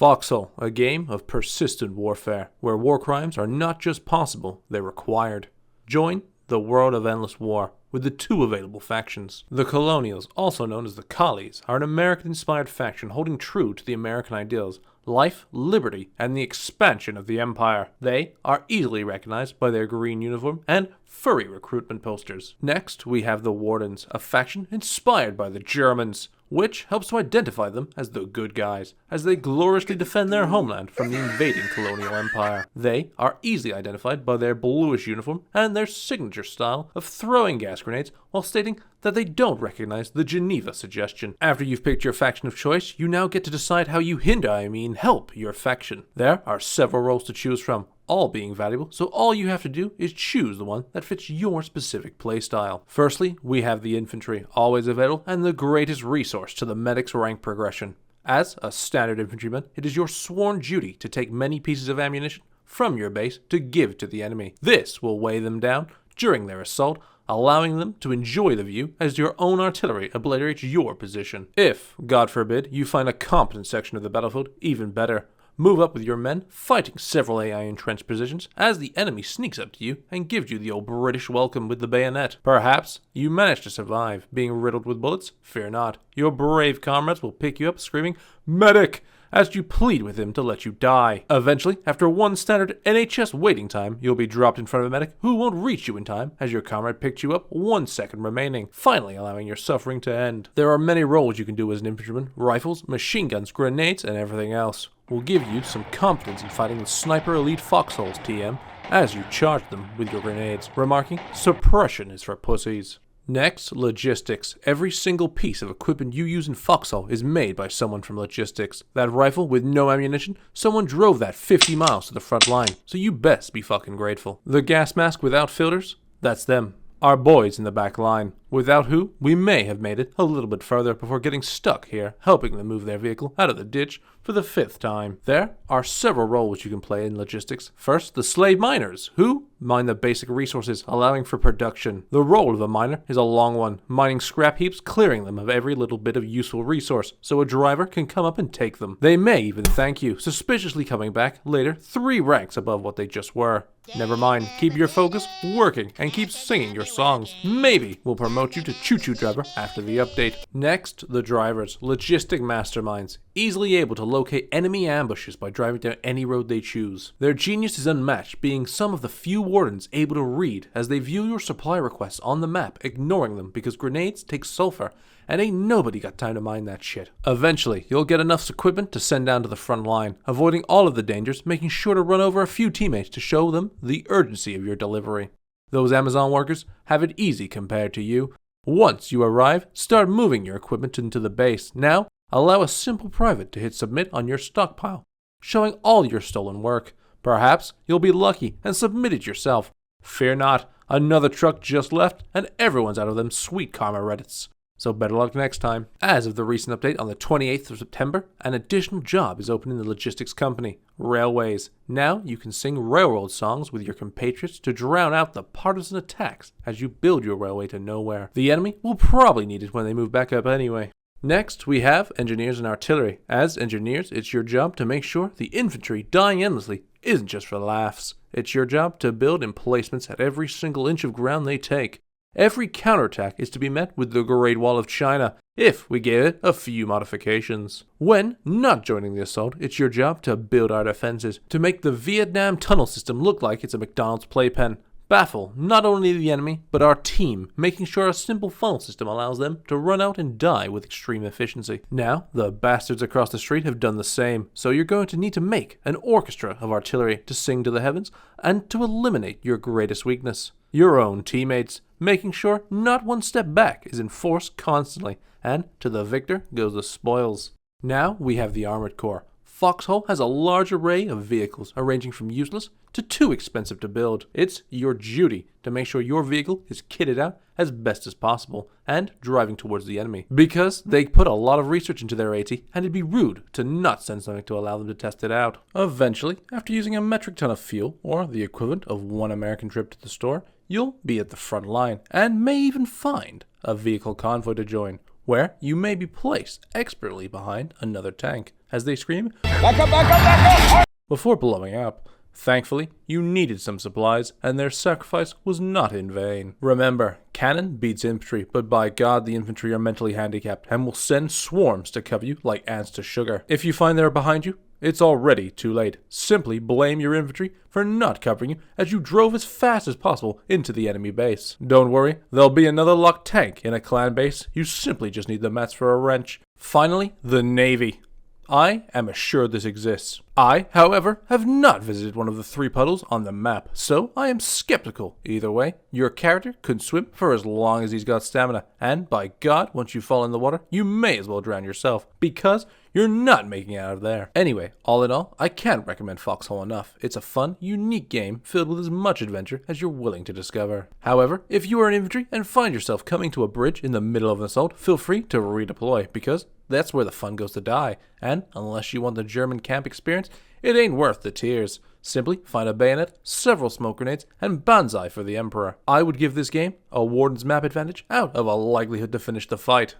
Foxhole, a game of persistent warfare, where war crimes are not just possible, they're required. Join the world of endless war with the two available factions. The Colonials, also known as the Collies, are an American-inspired faction holding true to the American ideals, life, liberty, and the expansion of the empire. They are easily recognized by their green uniform and furry recruitment posters. Next, we have the Wardens, a faction inspired by the Germans, which helps to identify them as the good guys, as they gloriously defend their homeland from the invading colonial empire. They are easily identified by their bluish uniform and their signature style of throwing gas grenades while stating that they don't recognize the Geneva suggestion. After you've picked your faction of choice, you now get to decide how you help your faction. There are several roles to choose from, all being valuable, so all you have to do is choose the one that fits your specific playstyle. Firstly, we have the Infantry, always available and the greatest resource to the medic's rank progression. As a standard infantryman, it is your sworn duty to take many pieces of ammunition from your base to give to the enemy. This will weigh them down during their assault, allowing them to enjoy the view as your own artillery obliterates your position. If, God forbid, you find a competent section of the battlefield, even better. Move up with your men, fighting several AI entrenched positions as the enemy sneaks up to you and gives you the old British welcome with the bayonet. Perhaps you manage to survive being riddled with bullets. Fear not. Your brave comrades will pick you up screaming, "Medic!" as you plead with him to let you die. Eventually, after one standard NHS waiting time, you'll be dropped in front of a medic who won't reach you in time as your comrade picked you up 1 second remaining, finally allowing your suffering to end. There are many roles you can do as an infantryman: rifles, machine guns, grenades, and everything else. Will give you some competence in fighting the Sniper Elite Foxholes TM as you charge them with your grenades, remarking, "Suppression is for pussies." Next, logistics. Every single piece of equipment you use in Foxhole is made by someone from logistics. That rifle with no ammunition, someone drove that 50 miles to the front line, so you best be fucking grateful. The gas mask without filters? That's them. Our boys in the back line, without who we may have made it a little bit further before getting stuck here, helping them move their vehicle out of the ditch for the 5th time. There are several roles you can play in logistics. First, the slave miners, who mine the basic resources, allowing for production. The role of a miner is a long one, mining scrap heaps, clearing them of every little bit of useful resource, so a driver can come up and take them. They may even thank you, suspiciously coming back later 3 ranks above what they just were. Never mind, keep your focus working and keep singing your songs. Maybe we'll promote you to choo-choo driver after the update. Next, the drivers, logistic masterminds, easily able to locate enemy ambushes by driving down any road they choose. Their genius is unmatched, being some of the few wardens able to read as they view your supply requests on the map, ignoring them because grenades take sulfur, and ain't nobody got time to mine that shit. Eventually, you'll get enough equipment to send down to the front line, avoiding all of the dangers, making sure to run over a few teammates to show them the urgency of your delivery. Those Amazon workers have it easy compared to you. Once you arrive, start moving your equipment into the base. Now, allow a simple private to hit submit on your stockpile, showing all your stolen work. Perhaps you'll be lucky and submit it yourself. Fear not, another truck just left and everyone's out of them sweet karma Reddits. So better luck next time. As of the recent update on the 28th of September, an additional job is open in the logistics company, Railways. Now you can sing railroad songs with your compatriots to drown out the partisan attacks as you build your railway to nowhere. The enemy will probably need it when they move back up anyway. Next, we have engineers and artillery. As engineers, it's your job to make sure the infantry dying endlessly isn't just for laughs. It's your job to build emplacements at every single inch of ground they take. Every counterattack is to be met with the Great Wall of China, if we gave it a few modifications. When not joining the assault, it's your job to build our defenses, to make the Vietnam tunnel system look like it's a McDonald's playpen. Baffle not only the enemy, but our team, making sure a simple funnel system allows them to run out and die with extreme efficiency. Now, the bastards across the street have done the same, so you're going to need to make an orchestra of artillery to sing to the heavens and to eliminate your greatest weakness, your own teammates, making sure not one step back is enforced constantly, and to the victor goes the spoils. Now we have the Armored Corps. Foxhole has a large array of vehicles, ranging from useless to too expensive to build. It's your duty to make sure your vehicle is kitted out as best as possible and driving towards the enemy, because they put a lot of research into their AT and it'd be rude to not send something to allow them to test it out. Eventually, after using a metric ton of fuel, or the equivalent of 1 American trip to the store, you'll be at the front line and may even find a vehicle convoy to join. where you may be placed expertly behind another tank as they scream, Back up, back up, back up! before blowing up. Thankfully, you needed some supplies, and their sacrifice was not in vain. Remember, cannon beats infantry, but by God, the infantry are mentally handicapped and will send swarms to cover you like ants to sugar. If you find they're behind you, it's already too late. Simply blame your infantry for not covering you as you drove as fast as possible into the enemy base. Don't worry, there'll be another locked tank in a clan base. You simply just need the mats for a wrench. Finally, the Navy. I am assured this exists. I, however, have not visited one of the 3 puddles on the map, so I am skeptical. Either way, your character could swim for as long as he's got stamina, and by God, once you fall in the water, you may as well drown yourself, because you're not making it out of there. Anyway, all in all, I can't recommend Foxhole enough. It's a fun, unique game filled with as much adventure as you're willing to discover. However, if you are an infantry and find yourself coming to a bridge in the middle of an assault, feel free to redeploy, because that's where the fun goes to die. And unless you want the German camp experience, it ain't worth the tears. Simply find a bayonet, several smoke grenades, and banzai for the Emperor. I would give this game a Warden's map advantage out of a likelihood to finish the fight.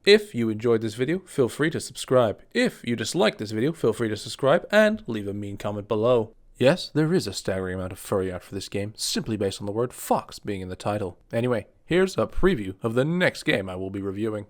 If you enjoyed this video, feel free to subscribe. If you disliked this video, feel free to subscribe and leave a mean comment below. Yes, there is a staggering amount of furry art for this game, simply based on the word fox being in the title. Anyway, here's a preview of the next game I will be reviewing.